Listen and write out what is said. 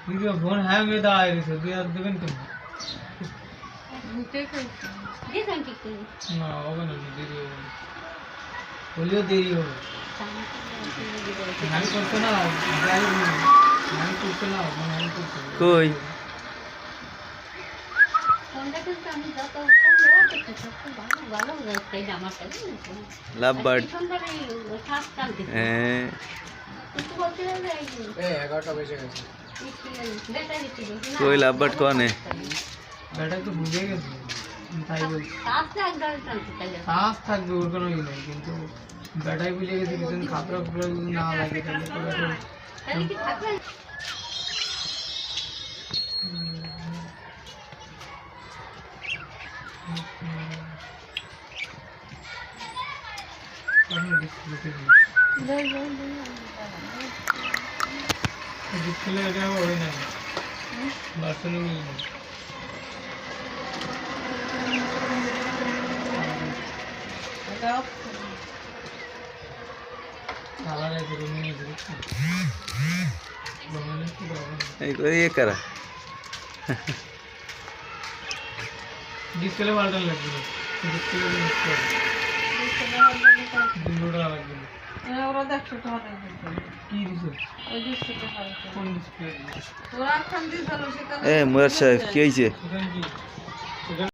video phone hang হয়ে দাঁড়ায় গেছে তুই আর দেবেন কেন না হবে না দেরি হবে বললেও দেরি হবে হ্যাং করতে না যাই হ্যাং করতে না হ্যাং করতে কই লাভ বার্ড হ্যাঁ 11টা বেজে গেছে কই লাভ বার্ড কোনে ব্যাটা তো বুঝে গেছে তাই বলছি শ্বাস থাকবে ওর কোনো ই নেই কিন্তু ব্যাটাই বুঝে গেছে কিছু খাতরা খুবরা যদি না লাগে তাহলে ডিসপ্লে এটা হবে না বাসনে মিল না কালার আছে রুমে নিয়ে দিচ্ছি রুমে কি হবে এই কই এ করা ডিসপ্লে পাল্টানো লাগবে ডিসপ্লে মিস করে দুটোটা লাগবে ওরা 100 টাকা দেবে কি দিছো ওই ডিসপ্লে পাল্টে কোন ডিসপ্লে ওরা খান দিছিল সেটা এ মুরাদ সাহেব কি হইছে এখানে কি